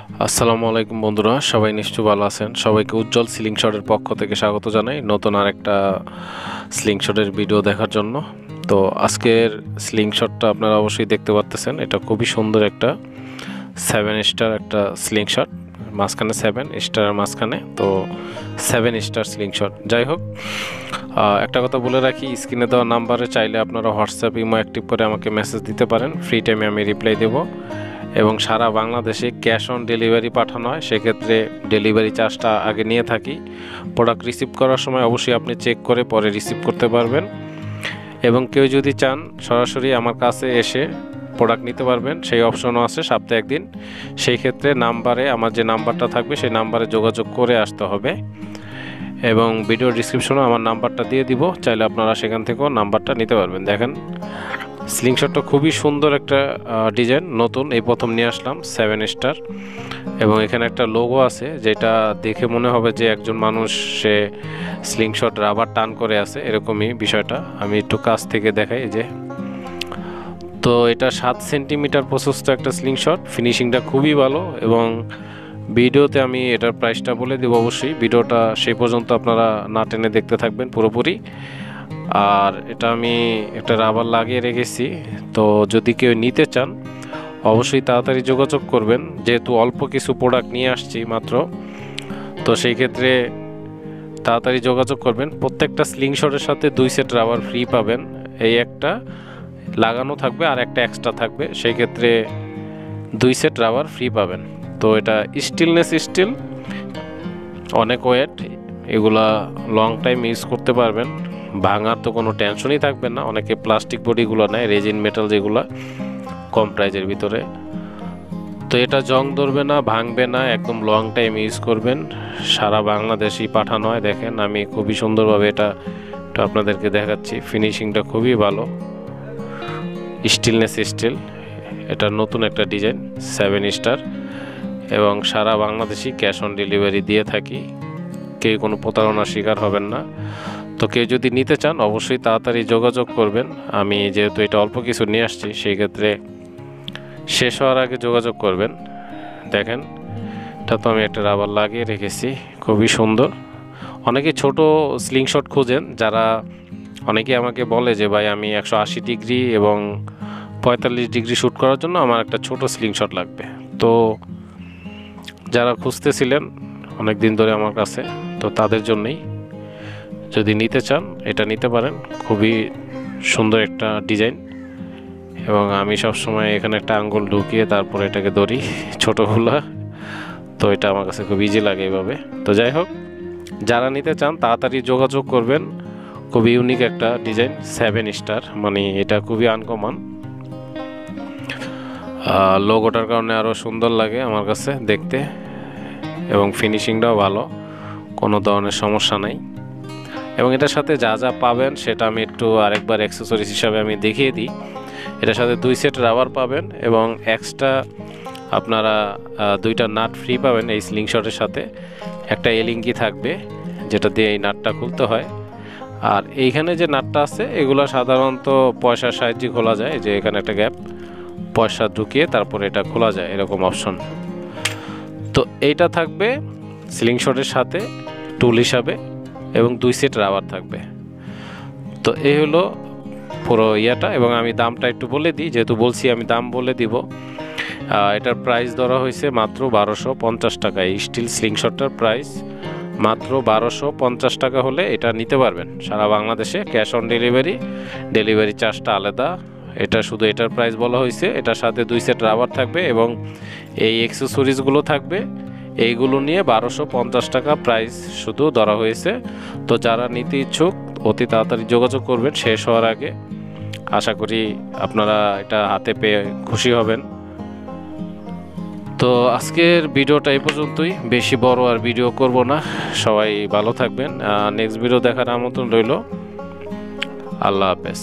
আসসালামু আলাইকুম বন্ধুরা, সবাই নিশ্চয়ই ভালো আছেন। সবাইকে উজ্জ্বল সিলিং শটের পক্ষ থেকে স্বাগত জানাই নতুন আরেকটা স্লিং শটের ভিডিও দেখার জন্য। তো আজকের স্লিং শটটা আপনারা অবশ্যই দেখতে পাচ্ছেন, এটা খুবই সুন্দর একটা 7 স্টার একটা স্লিং শট, মাঝখানে 7 স্টারের মাঝখানে, তো 7 স্টার স্লিং শট। যাই হোক, একটা কথা বলে রাখি, স্ক্রিনে দেওয়া নাম্বারে চাইলে আপনারা হোয়াটসঅ্যাপ ইমো অ্যাক্টিভ করে আমাকে মেসেজ দিতে পারেন, ফ্রি টাইমে আমি রিপ্লাই দেবো। এবং সারা বাংলাদেশে ক্যাশ অন ডেলিভারি পাঠানো হয়, সেক্ষেত্রে ডেলিভারি চার্জটা আগে নিয়ে থাকি। প্রোডাক্ট রিসিভ করার সময় অবশ্যই আপনি চেক করে পরে রিসিভ করতে পারবেন। এবং কেউ যদি চান সরাসরি আমার কাছে এসে প্রোডাক্ট নিতে পারবেন, সেই অপশনও আছে সপ্তাহে একদিন। সেই ক্ষেত্রে নাম্বারে, আমার যে নাম্বারটা থাকবে সেই নাম্বারে যোগাযোগ করে আসতে হবে। এবং ভিডিও ডিসক্রিপশনে আমার নাম্বারটা দিয়ে দিব, চাইলে আপনারা সেখান থেকেও নাম্বারটা নিতে পারবেন। দেখেন, স্লিং শটটা খুবই সুন্দর একটা ডিজাইন, নতুন এই প্রথম নিয়ে আসলাম 7 স্টার। এবং এখানে একটা লোগো আছে, যেটা দেখে মনে হবে যে একজন মানুষ সে স্লিং শট রাবার টান করে আছে, এরকমই বিষয়টা। আমি একটু কাছ থেকে দেখাই যে, তো এটা 7 সেন্টিমিটার প্রশস্ত একটা স্লিং শট, ফিনিশিংটা খুবই ভালো। এবং ভিডিওতে আমি এটার প্রাইসটা বলে দেব, অবশ্যই ভিডিওটা সেই পর্যন্ত আপনারা না টেনে দেখতে থাকবেন পুরোপুরি। আর এটা আমি একটা রাবার লাগিয়ে রেখেছি, তো যদি কেউ নিতে চান অবশ্যই তাড়াতাড়ি যোগাযোগ করবেন, যেহেতু অল্প কিছু প্রোডাক্ট নিয়ে আসছি মাত্র, তো সেই ক্ষেত্রে তাড়াতাড়ি যোগাযোগ করবেন। প্রত্যেকটা স্লিং শটের সাথে 2 সেট রাবার ফ্রি পাবেন, এই একটা লাগানো থাকবে আর একটা এক্সট্রা থাকবে, সেই ক্ষেত্রে 2 সেট রাবার ফ্রি পাবেন। তো এটা স্টিলনেস স্টিল, অনেক ওয়েট, এগুলা লং টাইম ইউজ করতে পারবেন, ভাঙার তো কোনো টেনশনই থাকবে না। অনেকে প্লাস্টিক বডিগুলো নেয়, রেজিন মেটাল যেগুলো কম প্রাইজের ভিতরে, তো এটা জং ধরবে না, ভাঙবে না, একদম লং টাইম ইউজ করবেন। সারা বাংলাদেশই পাঠানো হয়। দেখেন, আমি খুবই সুন্দরভাবে এটা আপনাদেরকে দেখাচ্ছি, ফিনিশিংটা খুবই ভালো, স্টিলনেস স্টিল। এটা নতুন একটা ডিজাইন 7 স্টার, এবং সারা বাংলাদেশই ক্যাশ অন ডেলিভারি দিয়ে থাকি, কেউ কোনো প্রতারণার শিকার হবেন না। তো কেউ যদি নিতে চান অবশ্যই তাড়াতাড়ি যোগাযোগ করবেন। আমি যেহেতু এটা অল্প কিছু নিয়ে আসছি, সেই ক্ষেত্রে শেষ হওয়ার আগে যোগাযোগ করবেন। দেখেন, এটা তো আমি একটা রাবার লাগিয়ে রেখেছি, খুবই সুন্দর। অনেকে ছোট স্লিং শট খোঁজেন, যারা অনেকে আমাকে বলে যে ভাই আমি 180 ডিগ্রি এবং 45 ডিগ্রি শ্যুট করার জন্য আমার একটা ছোট স্লিং শট লাগবে। তো যারা খুঁজতেছিলেন অনেক দিন ধরে আমার কাছে, তো তাদের জন্যই, যদি নিতে চান এটা নিতে পারেন। খুবই সুন্দর একটা ডিজাইন, এবং আমি সবসময় এখানে একটা আঙ্গুল ঢুকিয়ে তারপরে এটাকে ধরি ছোটোগুলা, তো এটা আমার কাছে খুব ইজি লাগে এইভাবে। তো যাই হোক, যারা নিতে চান তাড়াতাড়ি যোগাযোগ করবেন। খুবই ইউনিক একটা ডিজাইন 7 স্টার, মানে এটা খুবই আনকমন। লোগোটার কারণে আরও সুন্দর লাগে আমার কাছে দেখতে, এবং ফিনিশিংটাও ভালো, কোনো ধরনের সমস্যা নাই। এবং এটার সাথে যা যা পাবেন সেটা আমি একটু আরেকবার অ্যাক্সেসরিজ হিসাবে আমি দেখিয়ে দিই। এটার সাথে 2 সেট রাবার পাবেন, এবং এক্সট্রা আপনারা 2টা নাট ফ্রি পাবেন এই স্লিং শটের সাথে। একটা এলিঙ্গি থাকবে, যেটা দিয়ে এই নাটটা খুলতে হয়। আর এইখানে যে নাটটা আছে, এগুলো সাধারণত পয়সার সাহায্যে খোলা যায়, যে এখানে একটা গ্যাপ, পয়সা ঢুকিয়ে তারপরে এটা খোলা যায়, এরকম অপশন। তো এইটা থাকবে স্লিং শটের সাথে টুল হিসাবে, এবং 2 সেট রাবার থাকবে। তো এই হলো পুরো ইয়াটা। এবং আমি দামটা একটু বলে দিই, যেহেতু বলছি আমি দাম বলে দিব। এটার প্রাইস ধরা হয়েছে মাত্র 1250 টাকা। এই স্টিল স্লিং শটটার প্রাইস মাত্র 1250 টাকা হলে এটা নিতে পারবেন সারা বাংলাদেশে, ক্যাশ অন ডেলিভারি, ডেলিভারি চার্জটা আলাদা। এটা শুধু এটার প্রাইস বলা হয়েছে। এটার সাথে 2 সেট রাবার থাকবে, এবং এই অ্যাক্সেসরিজগুলো থাকবে। এইগুলো নিয়ে 1250 টাকা প্রাইস শুধু ধরা হয়েছে। তো যারা নিতে ইচ্ছুক অতি তাড়াতাড়ি যোগাযোগ করবেন শেষ হওয়ার আগে। আশা করি আপনারা এটা হাতে পেয়ে খুশি হবেন। তো আজকের ভিডিওটা এই পর্যন্তই, বেশি বড় আর ভিডিও করব না। সবাই ভালো থাকবেন, নেক্সট ভিডিও দেখার আমন্ত্রণ রইল। আল্লাহ হাফেজ।